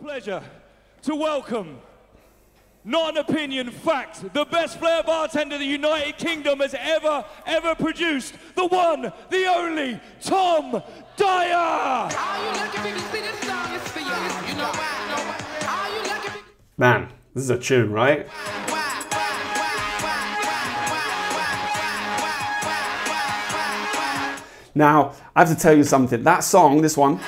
pleasure to welcome, not an opinion, fact, the best flair bartender the United Kingdom has ever produced, the one, the only, Tom Dyer! Man, this is a tune, right? Now, I have to tell you something. That song, this one,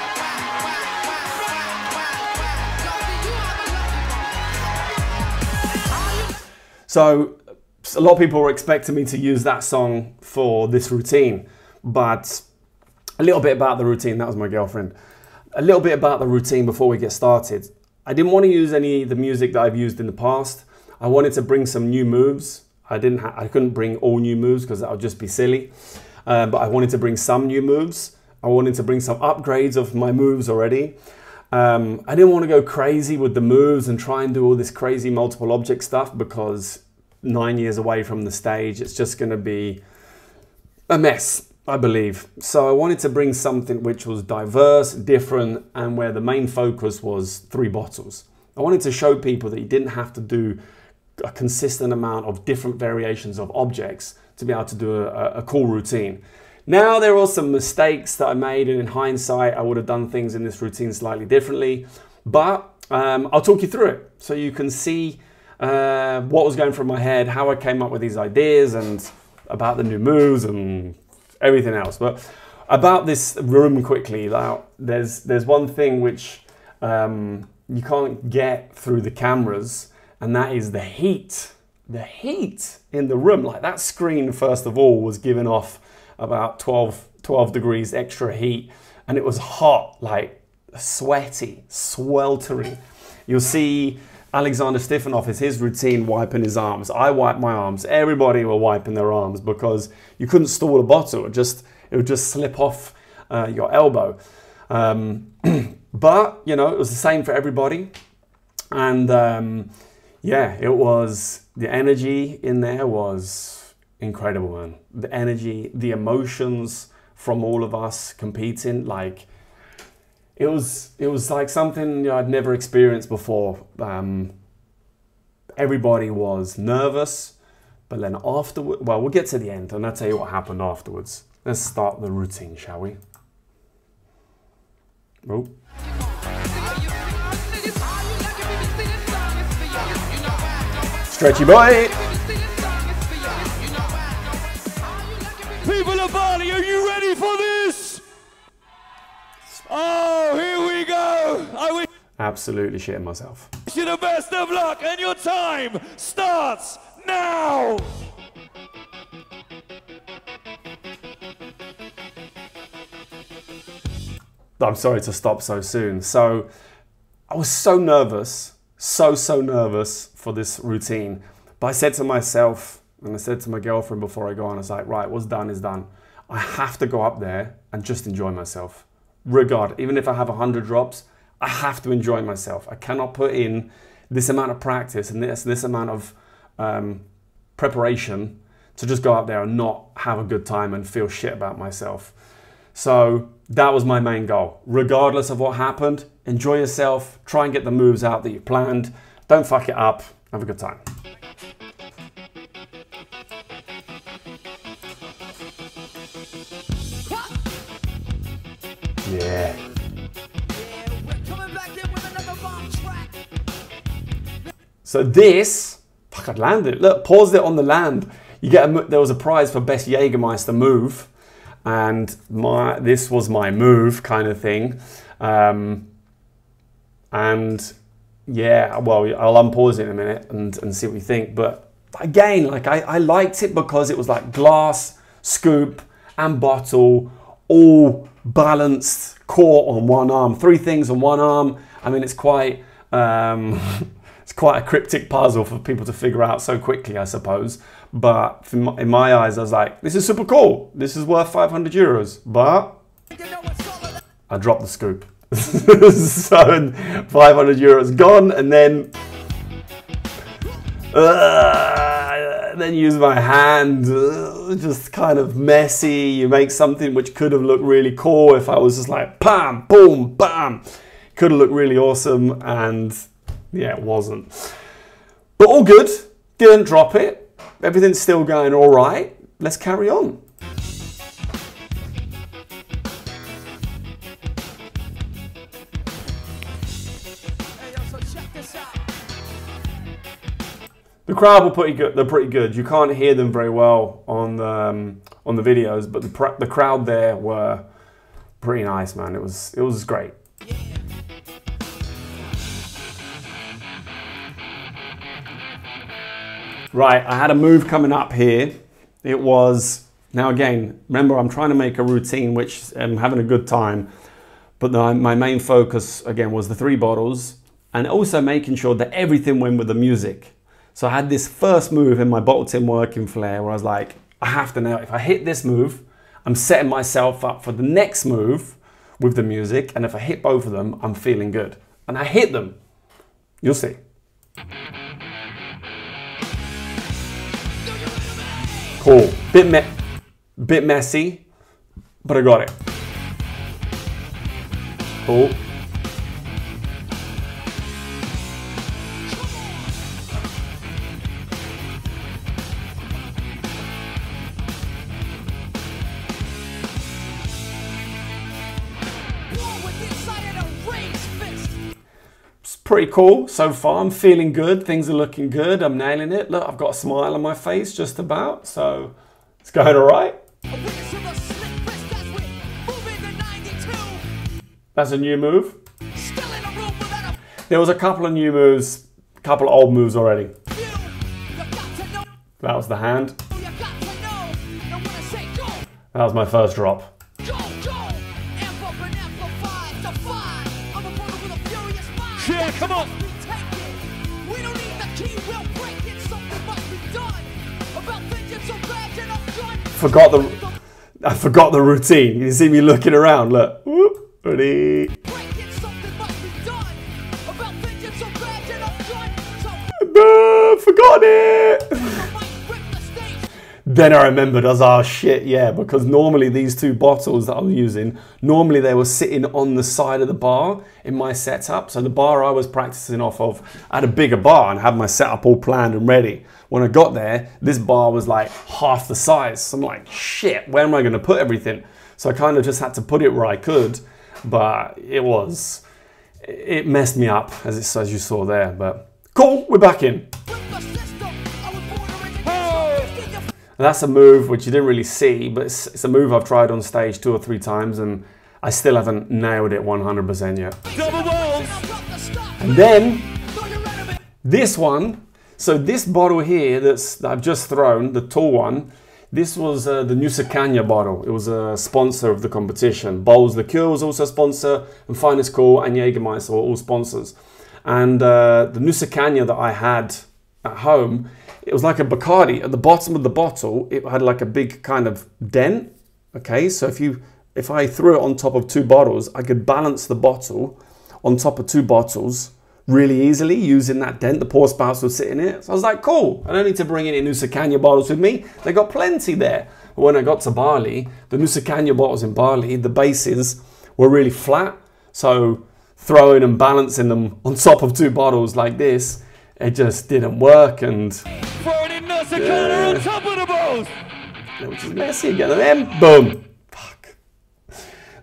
so a lot of people were expecting me to use that song for this routine, but a little bit about the routine. That was my girlfriend. A little bit about the routine before we get started. I didn't want to use any of the music that I've used in the past. I wanted to bring some new moves. I couldn't bring all new moves because that would just be silly. But I wanted to bring some new moves. I wanted to bring some upgrades of my moves already. I didn't want to go crazy with the moves and try and do all this crazy multiple object stuff because 9 years away from the stage, it's just going to be a mess, I believe. So I wanted to bring something which was diverse, different, and where the main focus was 3 bottles. I wanted to show people that you didn't have to do a consistent amount of different variations of objects to be able to do a cool routine. Now there are some mistakes that I made, and in hindsight I would have done things in this routine slightly differently, but I'll talk you through it so you can see what was going through my head, how I came up with these ideas, and about the new moves and everything else. But about this room quickly, now there's one thing which you can't get through the cameras, and that is the heat. The heat in the room. Like, that screen, first of all, was giving off about 12 degrees extra heat, and it was hot, like sweaty, sweltering. You'll see Alexander Stiffanoff is his routine wiping his arms. I wipe my arms. Everybody were wiping their arms because you couldn't stall a bottle. It would just slip off your elbow. But, you know, it was the same for everybody. And yeah, it was, the energy in there was incredible, man. The energy, the emotions from all of us competing, like, it was like something I'd never experienced before. Everybody was nervous, but then afterward, well, we'll get to the end and I'll tell you what happened afterwards. Let's start the routine, shall we? Oh. Stretchy boy. People of Bali, are you ready for this? Oh, here we go. I wish Absolutely shitting myself. you the best of luck, and your time starts now. I'm sorry to stop so soon. So I was so nervous, so nervous for this routine. But I said to myself, and I said to my girlfriend before I go on, I was like, right, what's done is done. I have to go up there and just enjoy myself. Even if I have 100 drops, I have to enjoy myself. I cannot put in this amount of practice and this amount of preparation to just go up there and not have a good time and feel shit about myself. So that was my main goal. Regardless of what happened, enjoy yourself, try and get the moves out that you planned. Don't fuck it up, have a good time. Yeah. So this, fuck, I landed it. Look, paused it on the land. You get there was a prize for best Jägermeister move, and this was my move kind of thing. And yeah, well, I'll unpause it in a minute and see what you think. But again, like I liked it because it was like glass, scoop, and bottle, all balanced, caught on one arm. 3 things on one arm. I mean, it's quite it's quite a cryptic puzzle for people to figure out so quickly, I suppose. But in my eyes, I was like, this is super cool. This is worth 500 euros. But I dropped the scoop. So 500 euros gone, and then use my hand, just kind of messy. You make something which could have looked really cool if I was just like, bam, boom, bam. Could have looked really awesome, and yeah, it wasn't. But all good. Didn't drop it. Everything's still going all right. Let's carry on. The crowd were pretty good. They're pretty good. You can't hear them very well on the videos, but the crowd there were pretty nice, man. It was great. Right, I had a move coming up here. It was, now again, remember I'm trying to make a routine which I'm having a good time, but my main focus again was the 3 bottles and also making sure that everything went with the music. So I had this first move in my bottle tin working flair where I was like, I have to know, if I hit this move, I'm setting myself up for the next move with the music, and if I hit both of them, I'm feeling good. And I hit them. You'll see. Cool. Bit messy, but I got it. Cool. Pretty cool so far. I'm feeling good. Things are looking good. I'm nailing it. Look, I've got a smile on my face just about, so it's going all right. That's a new move. There was a couple of new moves, a couple of old moves already. That was the hand. That was my first drop. Yeah, come on! I forgot the routine. You see me looking around. Look. Whoop, ready. Forgot it. Then I remembered, I was, oh shit, yeah, because normally these 2 bottles that I'm using, normally they were sitting on the side of the bar in my setup. So the bar I was practicing off of, I had a bigger bar and had my setup all planned and ready. When I got there, this bar was like half the size. So I'm like, shit, where am I gonna put everything? So I kind of just had to put it where I could, but it messed me up as you saw there, but cool, we're back in. That's a move which you didn't really see, but it's a move I've tried on stage 2 or 3 times and I still haven't nailed it 100% yet. Double balls. And then this one, so this bottle here that I've just thrown, the tall one, this was the Nusa bottle. It was a sponsor of the competition. Bowls Liqueur was also a sponsor, and Finest Call and Jägermeister were all sponsors. And the Nusa that I had at home, it was like a Bacardi. At the bottom of the bottle, it had like a big kind of dent. Okay, so if I threw it on top of 2 bottles, I could balance the bottle on top of 2 bottles really easily using that dent. The pour spouts would sit in it. So I was like, cool, I don't need to bring any Nusa bottles with me. They got plenty there. But when I got to Bali, the Nusa bottles in Bali, the bases were really flat. So throwing and balancing them on top of 2 bottles like this, it just didn't work, and throwing in Nusa on top of the balls, which is messy again, and then boom. Fuck.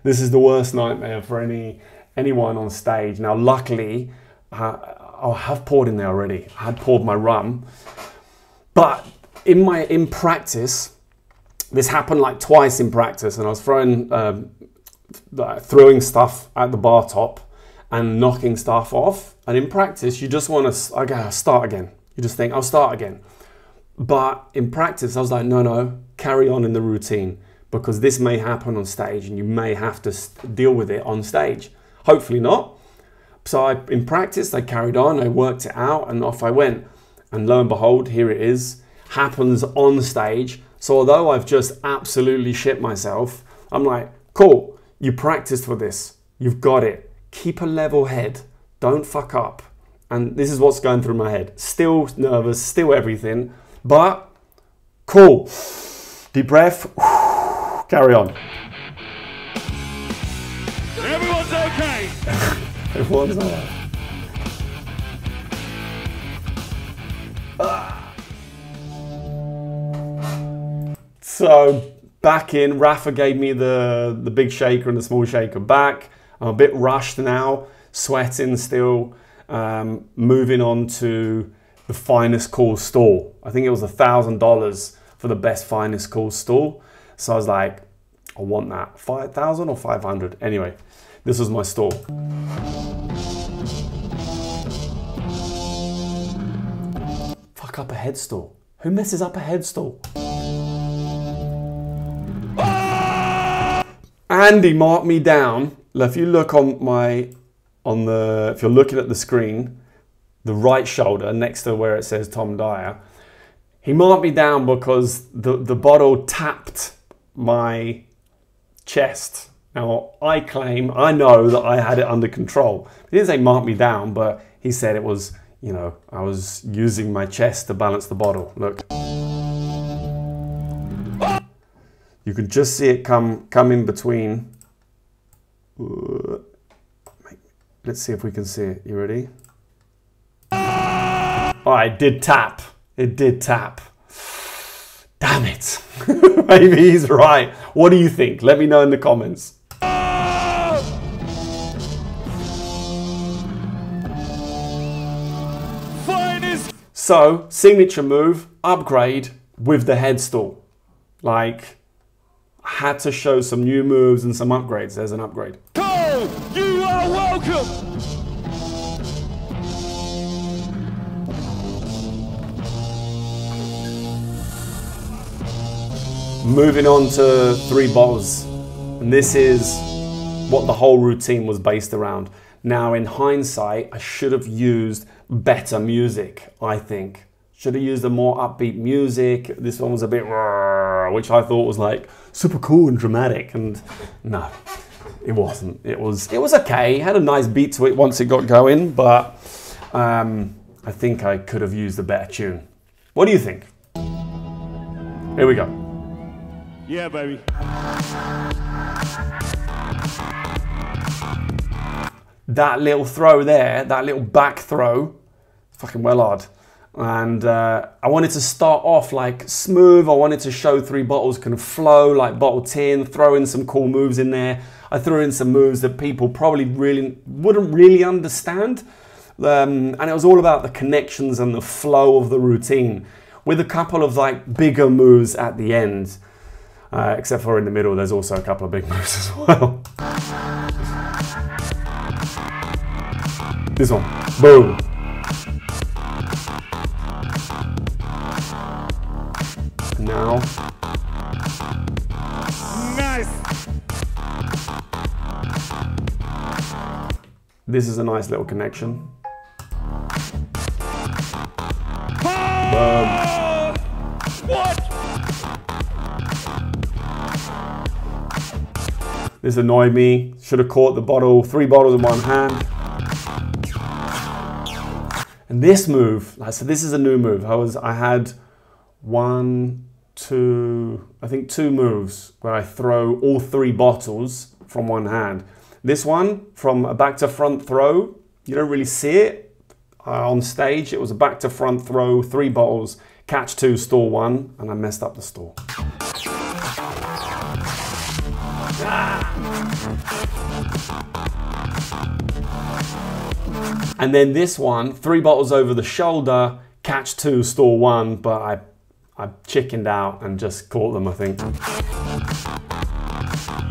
This is the worst nightmare for anyone on stage. Now, luckily, I have poured in there already. I had poured my rum, but in practice, this happened like twice in practice, and I was throwing stuff at the bar top and knocking stuff off. And in practice, you just want to, okay, start again. You just think, I'll start again. But in practice, I was like, no, carry on in the routine, because this may happen on stage and you may have to deal with it on stage. Hopefully not. So in practice, I carried on, I worked it out, and off I went. And lo and behold, here it is, happens on stage. So although I've just absolutely shit myself, I'm like, cool, you practiced for this, you've got it. Keep a level head, don't fuck up. And this is what's going through my head. Still nervous, still everything, but cool. Deep breath, carry on. Everyone's okay. Everyone's alive. So back in, Rafa gave me the big shaker and the small shaker back. I'm a bit rushed now, sweating still, moving on to the finest cool stall. I think it was $1,000 for the best finest cool stall. So I was like, I want that. 5,000 or 500? Anyway, this was my stall. Fuck up a head stall. Who messes up a head stall? Andy marked me down. If you look if you're looking at the screen, the right shoulder next to where it says Tom Dyer, he marked me down because the bottle tapped my chest. Now I know that I had it under control. He didn't say mark me down, but he said it was, you know, I was using my chest to balance the bottle. Look. You can just see it come in between. Let's see if we can see it. You ready? Oh, it did tap. It did tap. Damn it. Maybe he's right. What do you think? Let me know in the comments. So, signature move, upgrade with the head stall. Like, I had to show some new moves and some upgrades. There's an upgrade. Cole, you are welcome! Moving on to 3 bottles. And this is what the whole routine was based around. Now, in hindsight, I should have used better music, I think. Should have used a more upbeat music. This one was a bit, which I thought was like super cool and dramatic, and no, it wasn't. It was okay. It had a nice beat to it once it got going, but I think I could have used a better tune. What do you think? Here we go. Yeah, baby. That little throw there, that little back throw, fucking well hard. And I wanted to start off like smooth. I wanted to show 3 bottles can flow like bottle tin, throw in some cool moves in there. I threw in some moves that people probably wouldn't really understand. And it was all about the connections and the flow of the routine with a couple of like bigger moves at the end. Except for in the middle, there's also a couple of big moves as well. This one, boom. Now. Nice. This is a nice little connection. Oh! What? This annoyed me. Should have caught the bottle, 3 bottles in one hand. And this move, so this is a new move. I had 1, 2, I think 2 moves where I throw all 3 bottles from one hand. This one, from a back to front throw, you don't really see it on stage. It was a back to front throw, 3 bottles, catch 2, stall 1, and I messed up the stall. And then this one, 3 bottles over the shoulder, catch 2, stall 1, but I chickened out and just caught them, I think.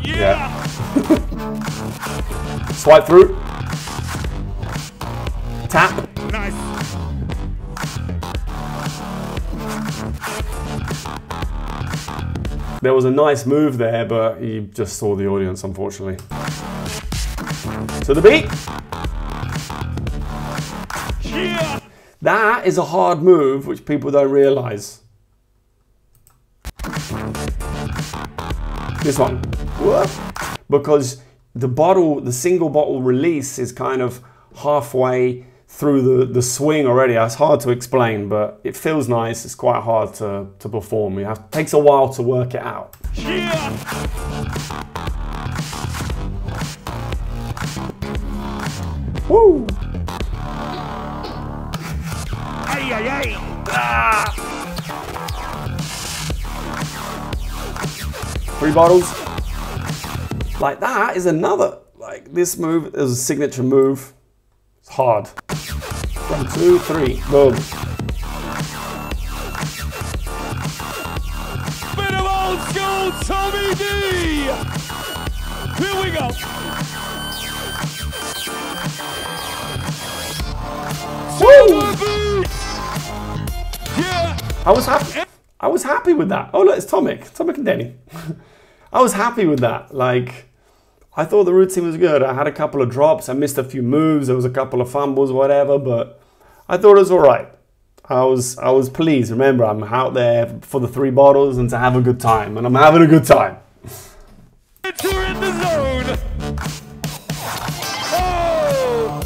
Yeah. Swipe through. Tap. Nice. There was a nice move there, but you just saw the audience, unfortunately. To the beat. Yeah. That is a hard move, which people don't realize. This one. What? Because the single bottle release is kind of halfway through the swing already. It's hard to explain, but it feels nice. It's quite hard to perform. It takes a while to work it out. Yeah. Woo! Ay, ay, ay. Ah! 3 bottles. Like that is another, like this move is a signature move. It's hard. 1, 2, 3, boom. Bit of old school Tommy D. Here we go. Woo! Yeah. I was happy with that. Oh look, it's Tomic and Denny. I was happy with that. Like, I thought the routine was good. I had a couple of drops. I missed a few moves. There was a couple of fumbles, whatever, but I thought it was all right. I was pleased. Remember, I'm out there for the 3 bottles and to have a good time, and I'm having a good time. You're in the zone. Oh.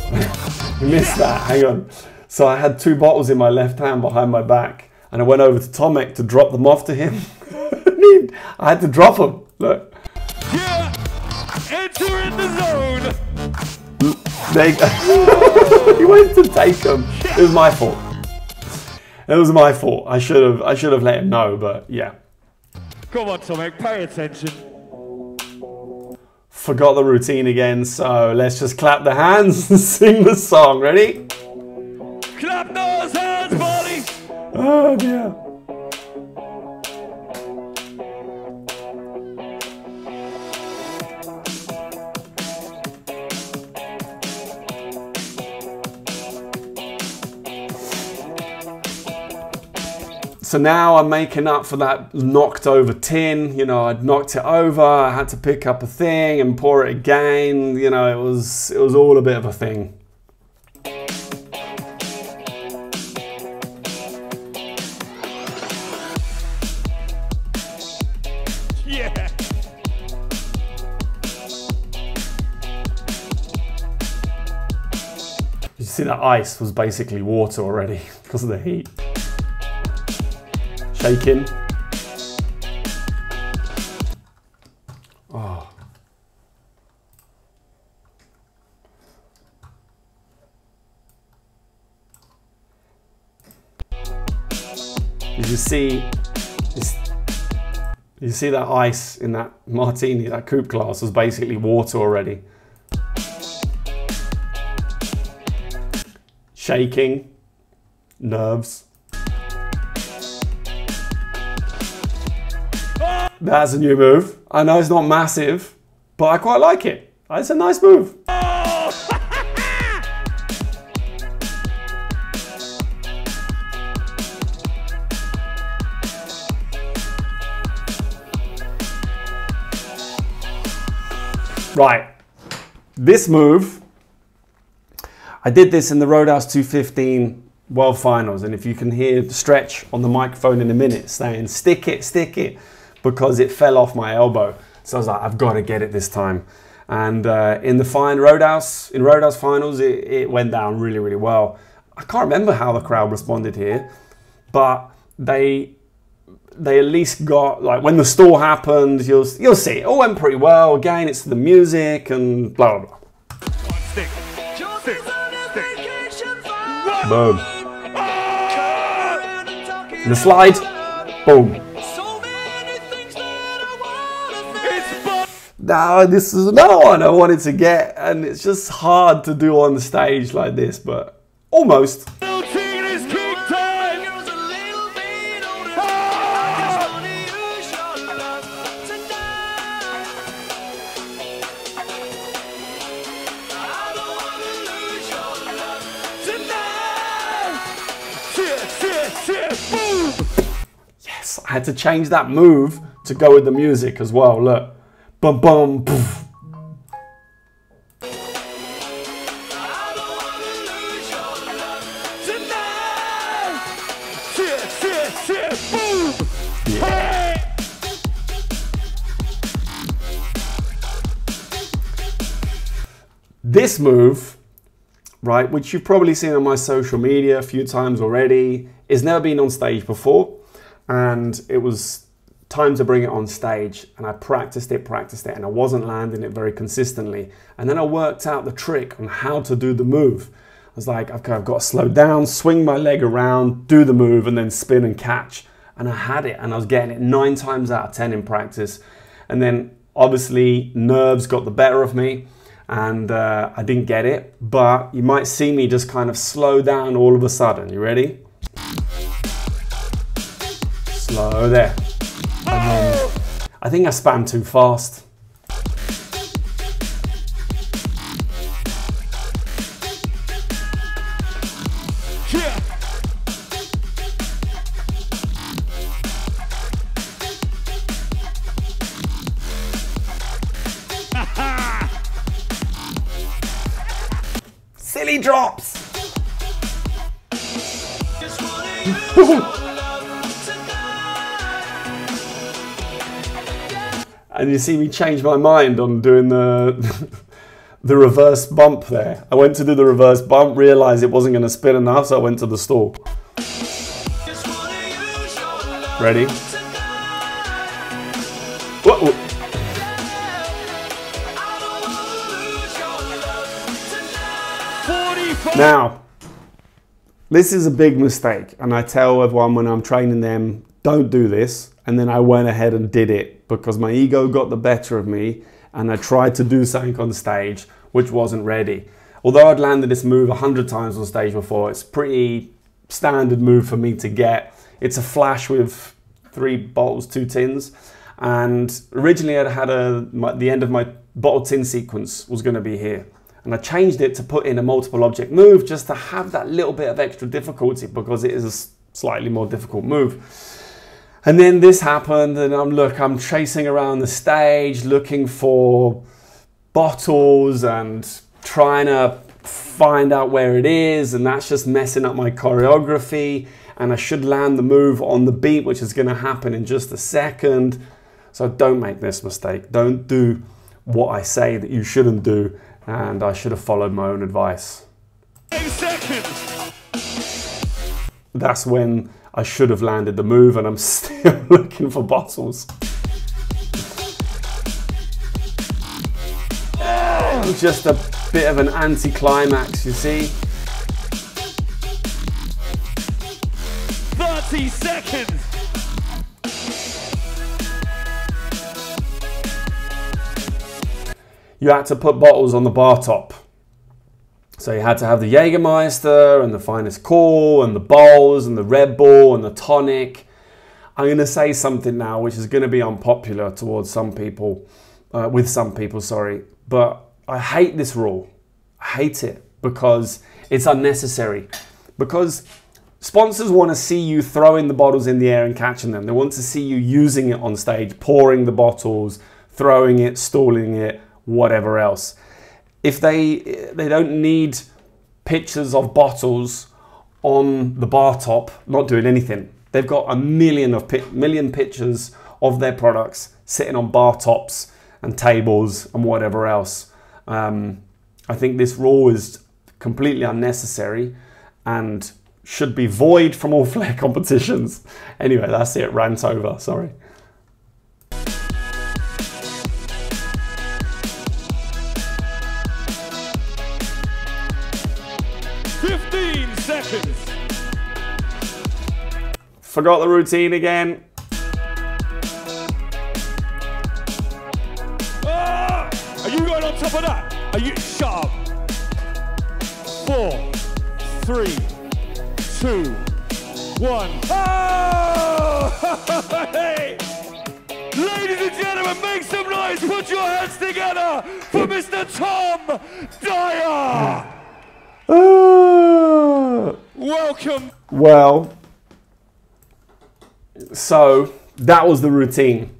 You missed that. Hang on. So I had 2 bottles in my left hand behind my back, and I went over to Tomic to drop them off to him. I had to drop them. Look. Yeah. Enter in the zone. He went to take them. It was my fault. It was my fault. I should have let him know, but yeah. Come on, Tomic, pay attention. Forgot the routine again, so let's just clap the hands and sing the song. Ready? Clap those hands, buddy. Oh dear. So now I'm making up for that knocked over tin. You know, I'd knocked it over, I had to pick up a thing and pour it again. You know, it was all a bit of a thing. Yeah. You see that ice was basically water already because of the heat. Shaking. Oh. Did you see this? You see that ice in that martini, that coupe glass was basically water already. Shaking, nerves. That's a new move. I know it's not massive, but I quite like it. It's a nice move. Right, this move, I did this in the Roadhouse 215 World Finals, and if you can hear the Stretch on the microphone in a minute saying, stick it, because it fell off my elbow. So I was like, I've got to get it this time. And in the Roadhouse Finals, it went down really, really well. I can't remember how the crowd responded here, but they at least got, like, when the stall happened, you'll see, it all went pretty well. Again, it's the music and blah, blah, blah. Stick. Boom. And the slide, boom. Now, this is another one I wanted to get, and it's just hard to do on the stage like this, but almost. Yes, I had to change that move to go with the music as well. Look. Bum bum poof. Yeah. This move, right, which you've probably seen on my social media a few times already, it's never been on stage before, and it was time to bring it on stage, and I practiced it, and I wasn't landing it very consistently. And then I worked out the trick on how to do the move. I was like, okay, I've got to slow down, swing my leg around, do the move, and then spin and catch. And I had it, and I was getting it 9 times out of 10 in practice. And then obviously nerves got the better of me, and I didn't get it. But you might see me just kind of slow down all of a sudden. You ready? Slow there. And then I think I spun too fast. Silly drops. And you see me change my mind on doing the the reverse bump there. I went to do the reverse bump, realized it wasn't going to spin enough, so I went to the stall. Ready? Whoa. Now, this is a big mistake, and I tell everyone when I'm training them, don't do this. And then I went ahead and did it because my ego got the better of me, and I tried to do something on stage which wasn't ready. Although I'd landed this move 100 times on stage before, it's a pretty standard move for me to get. It's a flash with 3 bottles, 2 tins. And originally I'd had the end of my bottle tin sequence was going to be here. And I changed it to put in a multiple object move just to have that little bit of extra difficulty because it is a slightly more difficult move. And then this happened, and I'm chasing around the stage looking for bottles and trying to find out where it is, and that's just messing up my choreography. And I should land the move on the beat, which is going to happen in just a second. So don't make this mistake. Don't do what I say that you shouldn't do, and I should have followed my own advice. 8 seconds. That's when I should have landed the move, and I'm still looking for bottles. Just a bit of an anti-climax, you see. 30 seconds. You had to put bottles on the bar top. So you had to have the Jägermeister and the Finest Call and the bowls and the Red Bull and the tonic. I'm going to say something now which is going to be unpopular towards some people, with some people, sorry. But I hate this rule. I hate it because it's unnecessary. Because sponsors want to see you throwing the bottles in the air and catching them. They want to see you using it on stage, pouring the bottles, throwing it, stalling it, whatever else. If they don't need pictures of bottles on the bar top, not doing anything. They've got a million pictures of their products sitting on bar tops and tables and whatever else. I think this rule is completely unnecessary and should be void from all flair competitions. Anyway, that's it. Rant over. Sorry. Forgot the routine again. Are you going on top of that? Are you shut up? 4, 3, 2, 1. Oh! Hey! Ladies and gentlemen, make some noise. Put your hands together for Mr. Tom Dyer. Welcome. Well, so that was the routine.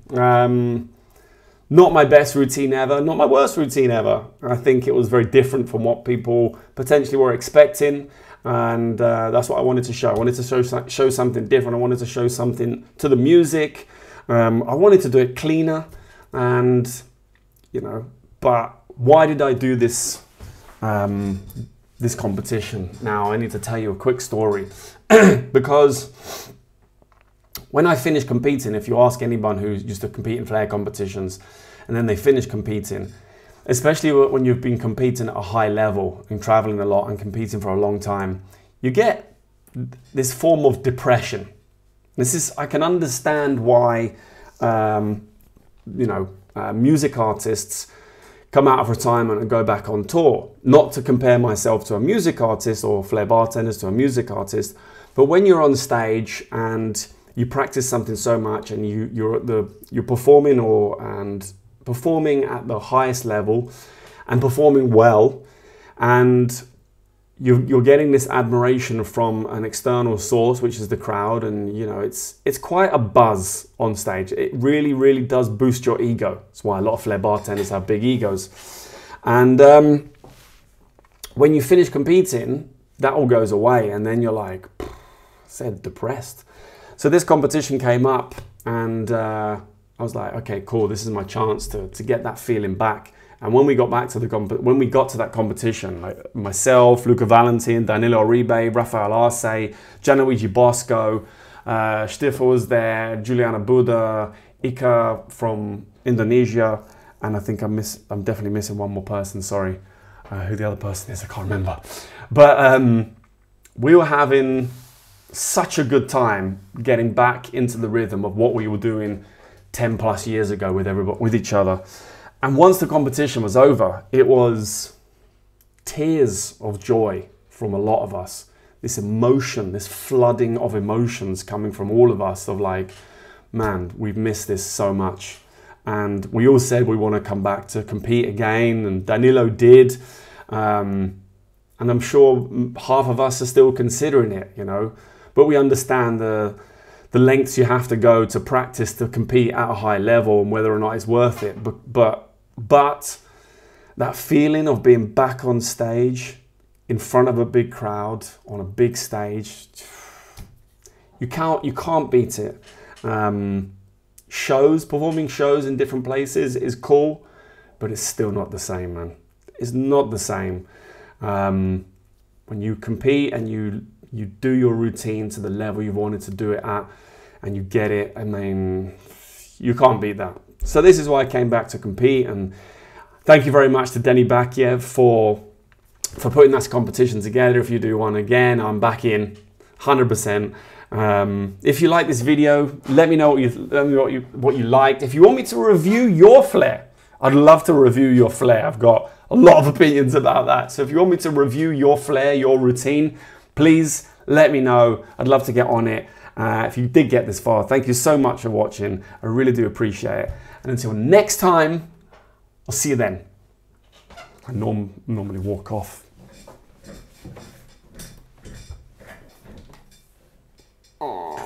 Not my best routine ever, not my worst routine ever. I think it was very different from what people potentially were expecting, and that's what I wanted to show. I wanted to show something different. I wanted to show something to the music. I wanted to do it cleaner, and you know. But why did I do this? This competition. Now I need to tell you a quick story because when I finish competing, if you ask anyone who used to compete in Flair competitions and then they finish competing, especially when you've been competing at a high level and traveling a lot and competing for a long time, you get this form of depression. I can understand why, music artists come out of retirement and go back on tour. Not to compare myself to a music artist or Flair bartenders to a music artist, but when you're on stage and you practice something so much and you're performing performing at the highest level and performing well, and you're getting this admiration from an external source, which is the crowd, and it's quite a buzz on stage. It really, really does boost your ego. That's why a lot of Flair bartenders have big egos. And when you finish competing, that all goes away, and then you're like, depressed. So this competition came up, and I was like, okay, cool. This is my chance to get that feeling back. And when we got back to that competition, like myself, Luca Valentin, Danilo Uribe, Rafael Arce, Gianluigi Bosco, Stiffer was there, Juliana Buda, Ika from Indonesia, and I think I'm definitely missing one more person. Sorry, who the other person is, I can't remember. But we were having such a good time getting back into the rhythm of what we were doing 10 plus years ago with each other. And once the competition was over, it was tears of joy from a lot of us. This emotion, this flooding of emotions coming from all of us of like, man, we've missed this so much. And we all said we want to come back to compete again, and Danilo did. And I'm sure half of us are still considering it, but we understand the lengths you have to go to practice to compete at a high level and whether or not it's worth it. But that feeling of being back on stage in front of a big crowd on a big stage, you can't beat it. Performing shows in different places is cool, but it's still not the same, man. It's not the same. When you compete and you do your routine to the level you wanted to do it at, and you get it, I mean, you can't beat that. So this is why I came back to compete, and thank you very much to Denny Bakiev for putting this competition together. If you do one again, I'm back in 100%. If you like this video, let me know what you liked. If you want me to review your Flair, I'd love to review your Flair. I've got a lot of opinions about that. So if you want me to review your Flair, your routine, please let me know. I'd love to get on it. If you did get this far, thank you so much for watching. I really do appreciate it. And until next time, I'll see you then. I normally walk off. Aww.